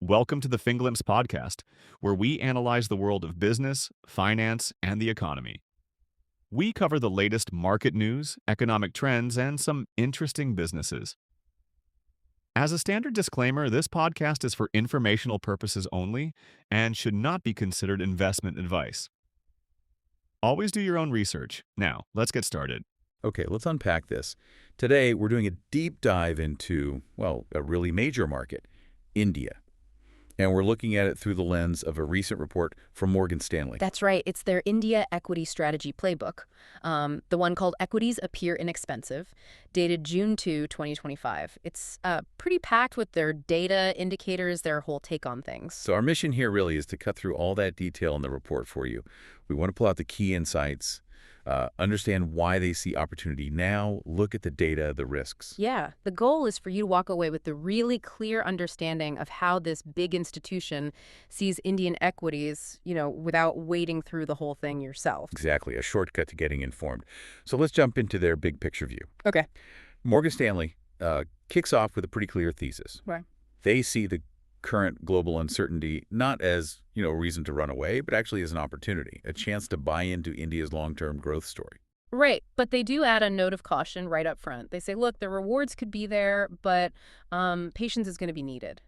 Welcome to the FinGlimpse podcast, where we analyze the world of business, finance, and the economy. We cover the latest market news, economic trends, and some interesting businesses. As a standard disclaimer, this podcast is for informational purposes only and should not be considered investment advice. Always do your own research. Now, let's get started. Okay, let's unpack this. Today, we're doing a deep dive into, a really major market, India. And we're looking at it through the lens of a recent report from Morgan Stanley. That's right. It's their India Equity Strategy Playbook, the one called Equities Appear Inexpensive, dated June 2, 2025. It's pretty packed with their data, indicators, their whole take on things. So our mission here really is to cut through all that detail in the report for you. We want to pull out the key insights, understand why they see opportunity now, look at the data, the risks. Yeah, the goal is for you to walk away with the really clear understanding of how this big institution sees Indian equities, without wading through the whole thing yourself. Exactly, a shortcut to getting informed. So let's jump into their big picture view. Okay. Morgan Stanley kicks off with a pretty clear thesis. Right. They see the current global uncertainty not as, a reason to run away, but actually as an opportunity, a chance to buy into India's long-term growth story. Right, but they do add a note of caution right up front. They say, look, the rewards could be there, but patience is going to be needed.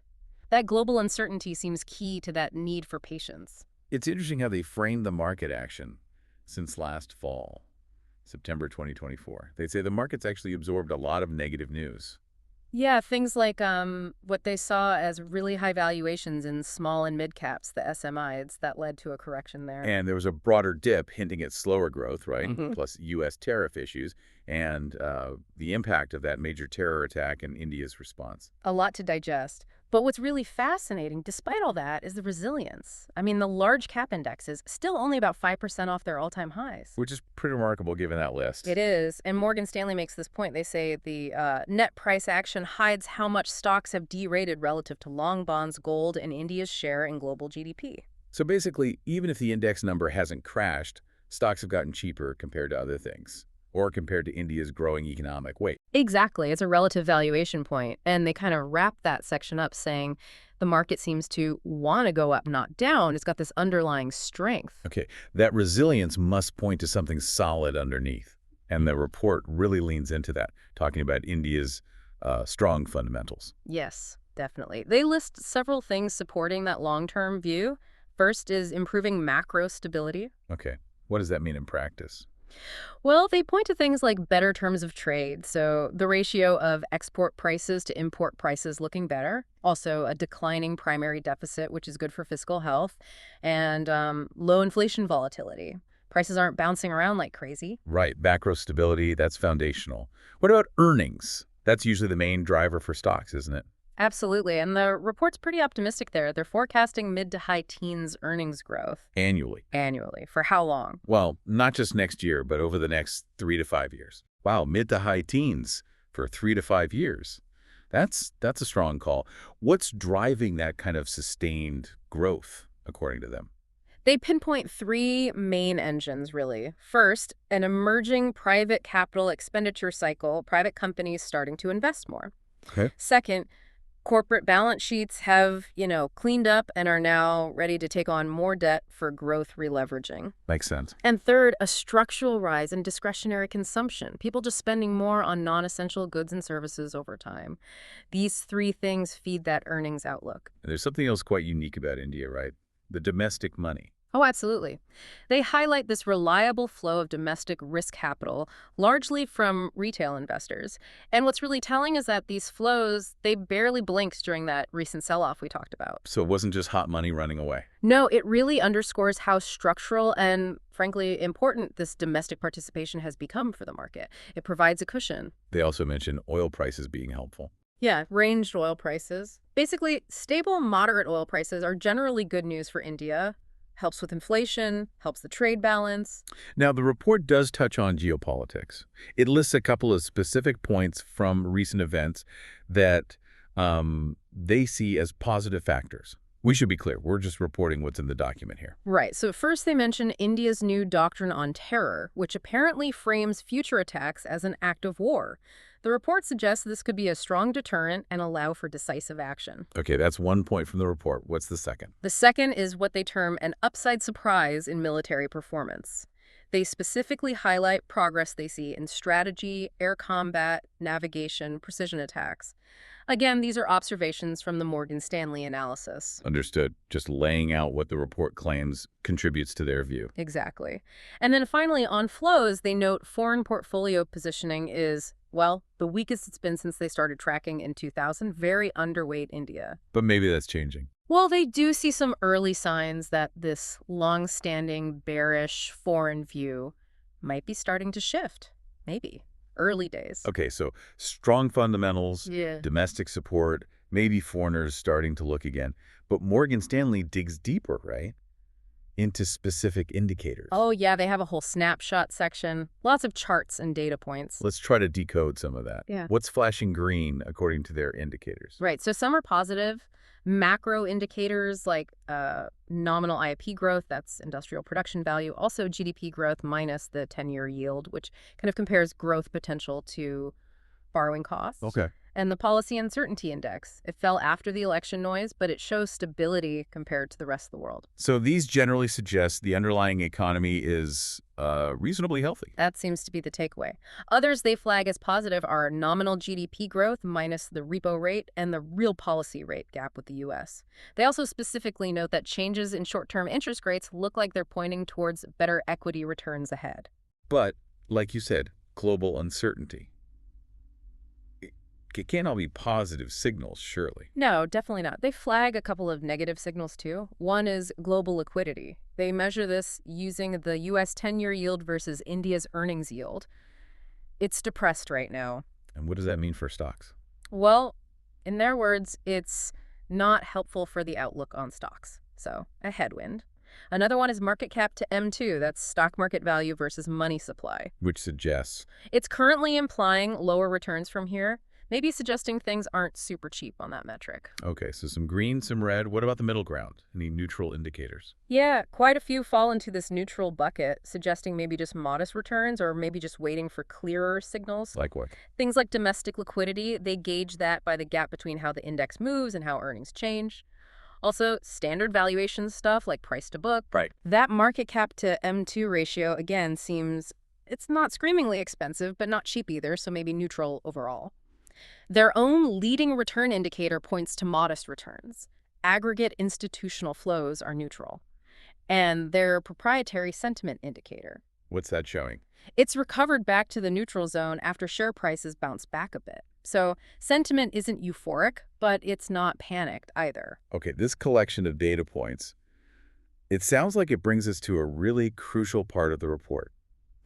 That global uncertainty seems key to that need for patience. It's interesting how they framed the market action since last fall, September 2024. They say the market's actually absorbed a lot of negative news. Yeah, things like what they saw as really high valuations in small and mid caps, the SMIs, that led to a correction there. And there was a broader dip hinting at slower growth, right? Mhm. Plus U.S. tariff issues and the impact of that major terror attack and India's response. A lot to digest. But what's really fascinating, despite all that, is the resilience. I mean, the large cap indexes still only about 5% off their all-time highs. Which is pretty remarkable given that list. It is. And Morgan Stanley makes this point. They say the net price action hides how much stocks have derated relative to long bonds, gold, and India's share in global GDP. So basically, even if the index number hasn't crashed, stocks have gotten cheaper compared to other things, or compared to India's growing economic weight. Exactly. It's a relative valuation point. And they kind of wrap that section up saying the market seems to want to go up, not down. It's got this underlying strength. Okay, that resilience must point to something solid underneath. And the report really leans into that, talking about India's strong fundamentals. Yes, definitely. They list several things supporting that long-term view. First is improving macro stability. Okay, what does that mean in practice? Well, they point to things like better terms of trade, so the ratio of export prices to import prices looking better. Also, a declining primary deficit, which is good for fiscal health, and low inflation volatility. Prices aren't bouncing around like crazy. Right, macro stability, that's foundational. What about earnings? That's usually the main driver for stocks, isn't it? Absolutely, and the report's pretty optimistic there. They're forecasting mid to high teens earnings growth. Annually. Annually. For how long? Well, not just next year, but over the next 3 to 5 years. Wow, mid to high teens for 3 to 5 years. That's a strong call. What's driving that kind of sustained growth, according to them? They pinpoint three main engines, really. First, an emerging private capital expenditure cycle, private companies starting to invest more. Okay. Second, corporate balance sheets have, cleaned up and are now ready to take on more debt for growth releveraging. Makes sense. And third, a structural rise in discretionary consumption, people just spending more on non-essential goods and services over time. These three things feed that earnings outlook. There's something else quite unique about India, right? The domestic money. Oh, absolutely. They highlight this reliable flow of domestic risk capital, largely from retail investors. And what's really telling is that these flows, they barely blinked during that recent sell-off we talked about. So it wasn't just hot money running away. No, it really underscores how structural and, frankly, important this domestic participation has become for the market. It provides a cushion. They also mentioned oil prices being helpful. Yeah, ranged oil prices. Basically, stable, moderate oil prices are generally good news for India. Helps with inflation, helps the trade balance. Now, the report does touch on geopolitics. It lists a couple of specific points from recent events that they see as positive factors. We should be clear. We're just reporting what's in the document here. Right. So first they mention India's new doctrine on terror, which apparently frames future attacks as an act of war. The report suggests this could be a strong deterrent and allow for decisive action. Okay, that's one point from the report. What's the second? The second is what they term an upside surprise in military performance. They specifically highlight progress they see in strategy, air combat, navigation, precision attacks. Again, these are observations from the Morgan Stanley analysis. Understood. Just laying out what the report claims contributes to their view. Exactly. And then finally, on flows, they note foreign portfolio positioning is, well, the weakest it's been since they started tracking in 2000, very underweight India. But maybe that's changing. Well, they do see some early signs that this long-standing bearish foreign view might be starting to shift. Maybe. Early days. Okay, so strong fundamentals, Yeah. domestic support, maybe foreigners starting to look again. But Morgan Stanley digs deeper, right? Into specific indicators. Oh, yeah, they have a whole snapshot section. Lots of charts and data points. Let's try to decode some of that. Yeah. What's flashing green according to their indicators? Right, so some are positive. Macro indicators like nominal IIP growth, that's industrial production value, also GDP growth minus the 10-year yield, which kind of compares growth potential to borrowing costs. Okay. And the policy uncertainty index. It fell after the election noise, but it shows stability compared to the rest of the world. So these generally suggest the underlying economy is reasonably healthy. That seems to be the takeaway. Others they flag as positive are nominal GDP growth minus the repo rate and the real policy rate gap with the U.S. They also specifically note that changes in short-term interest rates look like they're pointing towards better equity returns ahead. But, like you said, global uncertainty. It can't all be positive signals, surely. No, definitely not. They flag a couple of negative signals, too. One is global liquidity. They measure this using the U.S. 10-year yield versus India's earnings yield. It's depressed right now. And what does that mean for stocks? Well, in their words, it's not helpful for the outlook on stocks. So, a headwind. Another one is market cap to M2. That's stock market value versus money supply. Which suggests... It's currently implying lower returns from here, maybe suggesting things aren't super cheap on that metric. Okay, so some green, some red. What about the middle ground? Any neutral indicators? Yeah, quite a few fall into this neutral bucket, suggesting maybe just modest returns or maybe just waiting for clearer signals. Like what? Things like domestic liquidity, they gauge that by the gap between how the index moves and how earnings change. Also, standard valuation stuff like price to book. Right. That market cap to M2 ratio, again, seems it's not screamingly expensive, but not cheap either, so maybe neutral overall. Their own leading return indicator points to modest returns. Aggregate institutional flows are neutral. And their proprietary sentiment indicator. What's that showing? It's recovered back to the neutral zone after share prices bounce back a bit. So sentiment isn't euphoric, but it's not panicked either. Okay, this collection of data points, it sounds like it brings us to a really crucial part of the report.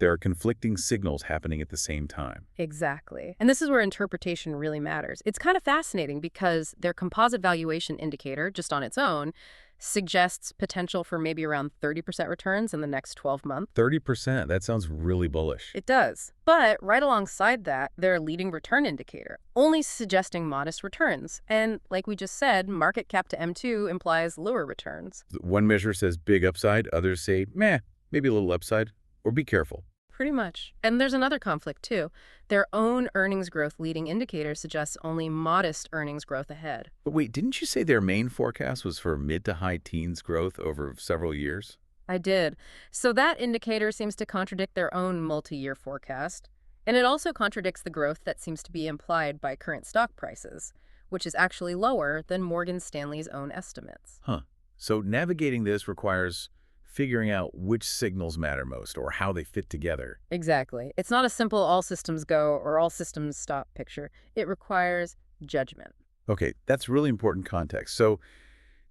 There are conflicting signals happening at the same time. Exactly. And this is where interpretation really matters. It's kind of fascinating because their composite valuation indicator, just on its own, suggests potential for maybe around 30% returns in the next 12 months. 30%, that sounds really bullish. It does. But right alongside that, their leading return indicator, only suggesting modest returns. And like we just said, market cap to M2 implies lower returns. One measure says big upside, others say, meh, maybe a little upside, or be careful. Pretty much. And there's another conflict, too. Their own earnings growth leading indicator suggests only modest earnings growth ahead. But wait, didn't you say their main forecast was for mid to high teens growth over several years? I did. So that indicator seems to contradict their own multi-year forecast. And it also contradicts the growth that seems to be implied by current stock prices, which is actually lower than Morgan Stanley's own estimates. Huh. So navigating this requires figuring out which signals matter most or how they fit together. Exactly. It's not a simple all systems go or all systems stop picture. It requires judgment. Okay, that's really important context. So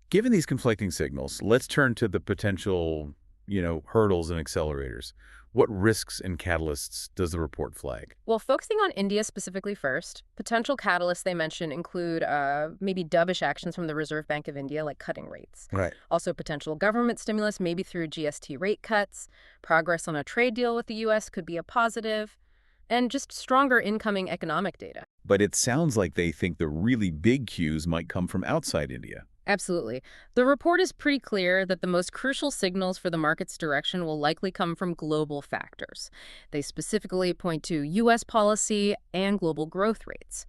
given these conflicting signals, let's turn to the potential, hurdles and accelerators. What risks and catalysts does the report flag? Well, focusing on India specifically first, potential catalysts they mention include maybe dovish actions from the Reserve Bank of India, like cutting rates. Right. Also potential government stimulus, maybe through GST rate cuts. Progress on a trade deal with the U.S. could be a positive. And just stronger incoming economic data. But it sounds like they think the really big cues might come from outside India. Absolutely. The report is pretty clear that the most crucial signals for the market's direction will likely come from global factors. They specifically point to U.S. policy and global growth rates.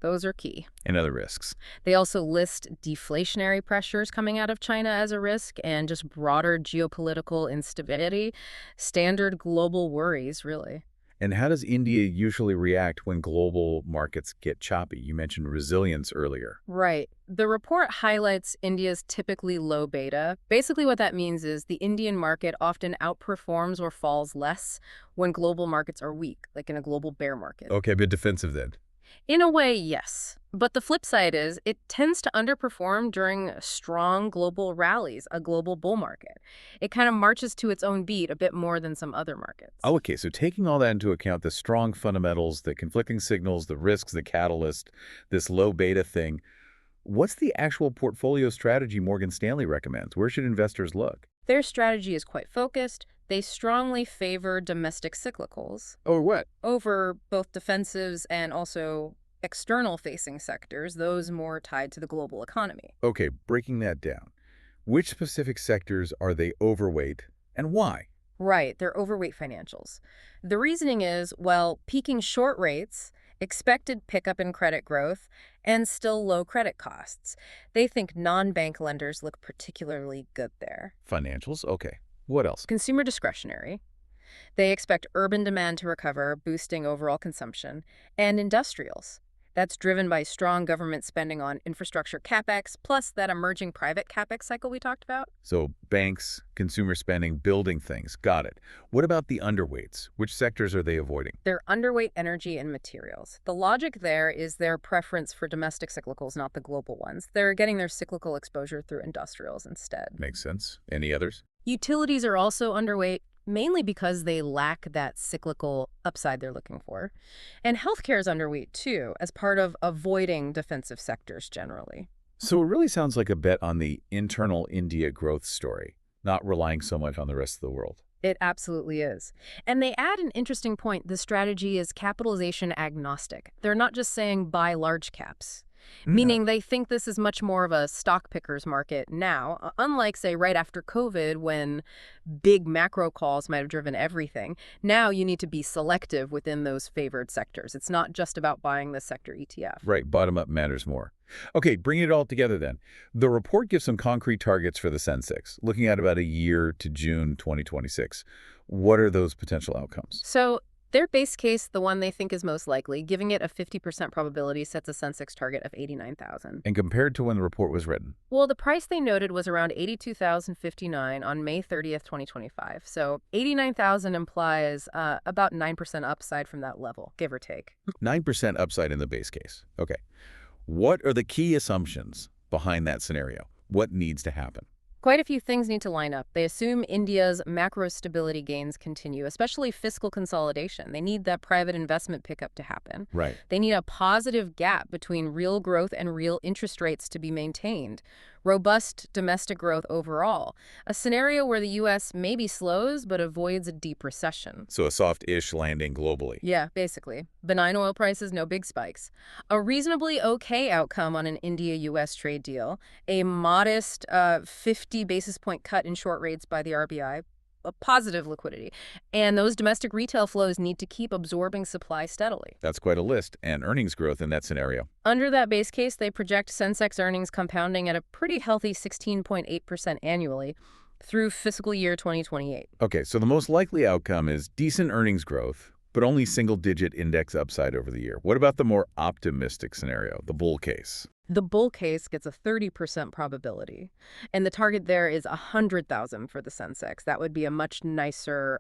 Those are key. And other risks. They also list deflationary pressures coming out of China as a risk and just broader geopolitical instability, standard global worries, really. And how does India usually react when global markets get choppy? You mentioned resilience earlier. Right. The report highlights India's typically low beta. Basically, what that means is the Indian market often outperforms or falls less when global markets are weak, like in a global bear market. Okay, a bit defensive then. In a way, yes. But the flip side is it tends to underperform during strong global rallies, a global bull market. It kind of marches to its own beat a bit more than some other markets. Oh, okay, so taking all that into account, the strong fundamentals, the conflicting signals, the risks, the catalyst, this low beta thing, what's the actual portfolio strategy Morgan Stanley recommends? Where should investors look? Their strategy is quite focused. They strongly favor domestic cyclicals Or what? over both defensives and also external-facing sectors, those more tied to the global economy. Okay, breaking that down. Which specific sectors are they overweight and why? Right, they're overweight financials. The reasoning is, well, peaking short rates, expected pickup in credit growth, and still low credit costs. They think non-bank lenders look particularly good there. Financials? Okay. What else? Consumer discretionary. They expect urban demand to recover, boosting overall consumption, and industrials. That's driven by strong government spending on infrastructure capex, plus that emerging private capex cycle we talked about. So banks, consumer spending, building things. Got it. What about the underweights? Which sectors are they avoiding? They're underweight energy and materials. The logic there is their preference for domestic cyclicals, not the global ones. They're getting their cyclical exposure through industrials instead. Makes sense. Any others? Utilities are also underweight, mainly because they lack that cyclical upside they're looking for. And healthcare is underweight, too, as part of avoiding defensive sectors generally. So it really sounds like a bet on the internal India growth story, not relying so much on the rest of the world. It absolutely is. And they add an interesting point. The strategy is capitalization agnostic. They're not just saying buy large caps. Meaning they think this is much more of a stock pickers market now, unlike, say, right after COVID when big macro calls might have driven everything. Now you need to be selective within those favored sectors. It's not just about buying the sector ETF. Right, bottom-up matters more. Okay, bringing it all together then. The report gives some concrete targets for the Sensex, looking at about a year to June 2026. What are those potential outcomes? So their base case, the one they think is most likely, giving it a 50% probability, sets a Sensex target of 89,000. And compared to when the report was written? Well, the price they noted was around 82,059 on May 30th, 2025. So 89,000 implies about 9% upside from that level, give or take. 9% upside in the base case. Okay. What are the key assumptions behind that scenario? What needs to happen? Quite a few things need to line up. They assume India's macro stability gains continue, especially fiscal consolidation. They need that private investment pickup to happen. Right. They need a positive gap between real growth and real interest rates to be maintained. Robust domestic growth overall. A scenario where the U.S. maybe slows but avoids a deep recession. So a soft-ish landing globally. Yeah, basically. Benign oil prices, no big spikes. A reasonably okay outcome on an India-U.S. trade deal. A modest 50 basis point cut in short rates by the RBI. A positive liquidity. And those domestic retail flows need to keep absorbing supply steadily. That's quite a list. And earnings growth in that scenario. Under that base case, they project Sensex earnings compounding at a pretty healthy 16.8% annually through fiscal year 2028. Okay, so the most likely outcome is decent earnings growth, but only single-digit index upside over the year. What about the more optimistic scenario, the bull case? The bull case gets a 30% probability, and the target there is 100,000 for the Sensex. That would be a much nicer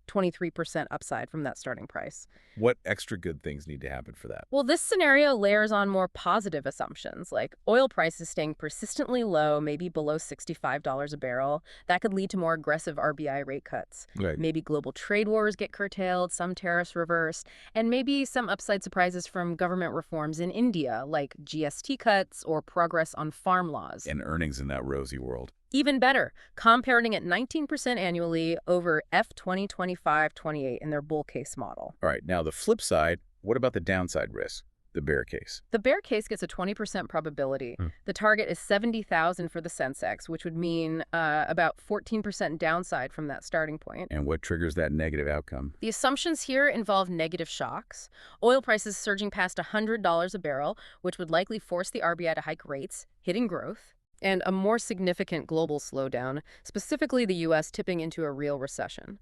23% upside from that starting price. What extra good things need to happen for that? Well, this scenario layers on more positive assumptions, like oil prices staying persistently low, maybe below $65 a barrel. That could lead to more aggressive RBI rate cuts. Right. Maybe global trade wars get curtailed, some tariffs reversed, and maybe some upside surprises from government reforms in India, like GST cuts or progress on farm laws. And earnings in that rosy world. Even better, compounding at 19% annually over F2025-28 in their bull case model. All right, now the flip side, what about the downside risk? the bear case? The bear case gets a 20% probability. Hmm. The target is 70,000 for the Sensex, which would mean about 14% downside from that starting point. And what triggers that negative outcome? The assumptions here involve negative shocks, oil prices surging past $100 a barrel, which would likely force the RBI to hike rates, hitting growth, and a more significant global slowdown, specifically the U.S. tipping into a real recession.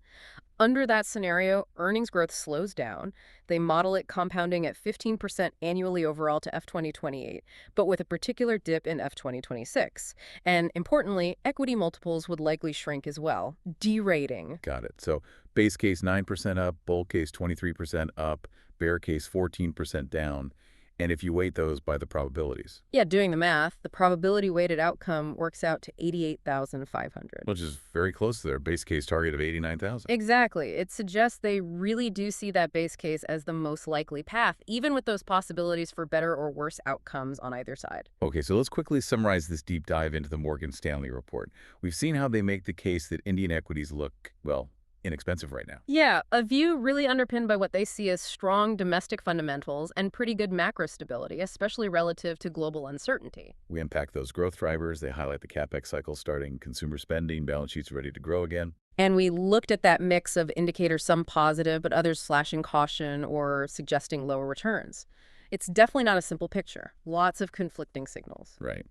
Under that scenario, earnings growth slows down. They model it compounding at 15% annually overall to F2028, but with a particular dip in F2026. And importantly, equity multiples would likely shrink as well, derating. Got it. So base case 9% up, bull case 23% up, bear case 14% down. And if you weight those by the probabilities, Yeah, doing the math, the probability-weighted outcome works out to 88,500. which is very close to their base case target of 89,000. Exactly. It suggests they really do see that base case as the most likely path, even with those possibilities for better or worse outcomes on either side. Okay, so let's quickly summarize this deep dive into the Morgan Stanley report. We've seen how they make the case that Indian equities look, well, inexpensive right now. Yeah, a view really underpinned by what they see as strong domestic fundamentals and pretty good macro stability, especially relative to global uncertainty. We unpack those growth drivers. They highlight the CapEx cycle starting, consumer spending, balance sheets ready to grow again. And we looked at that mix of indicators, some positive, but others flashing caution or suggesting lower returns. It's definitely not a simple picture. Lots of conflicting signals. Right.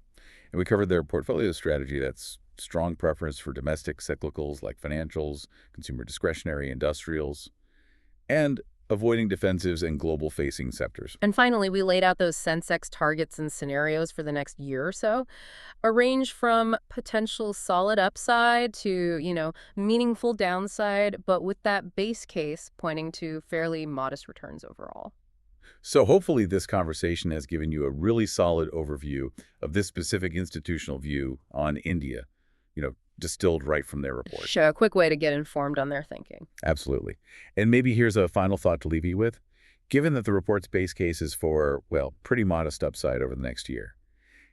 And we covered their portfolio strategy that's strong preference for domestic cyclicals like financials, consumer discretionary, industrials, and avoiding defensives and global-facing sectors. And finally, we laid out those Sensex targets and scenarios for the next year or so, a range from potential solid upside to, meaningful downside, but with that base case pointing to fairly modest returns overall. So hopefully this conversation has given you a really solid overview of this specific institutional view on India, distilled right from their report. Sure, a quick way to get informed on their thinking. Absolutely. And maybe here's a final thought to leave you with. Given that the report's base case is for, well, pretty modest upside over the next year,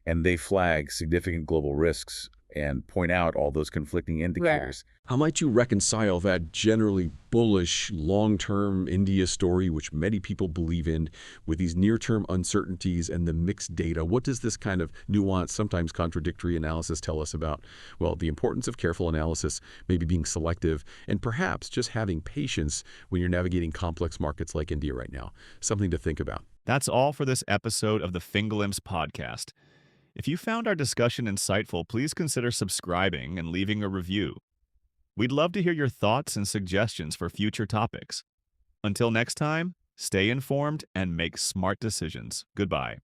and they flag significant global risks and point out all those conflicting indicators, How might you reconcile that generally bullish, long-term India story, which many people believe in, with these near-term uncertainties and the mixed data? What does this kind of nuanced, sometimes contradictory analysis tell us about, well, the importance of careful analysis, maybe being selective, and perhaps just having patience when you're navigating complex markets like India right now? Something to think about. That's all for this episode of the FinGlimpse podcast. If you found our discussion insightful, please consider subscribing and leaving a review. We'd love to hear your thoughts and suggestions for future topics. Until next time, stay informed and make smart decisions. Goodbye.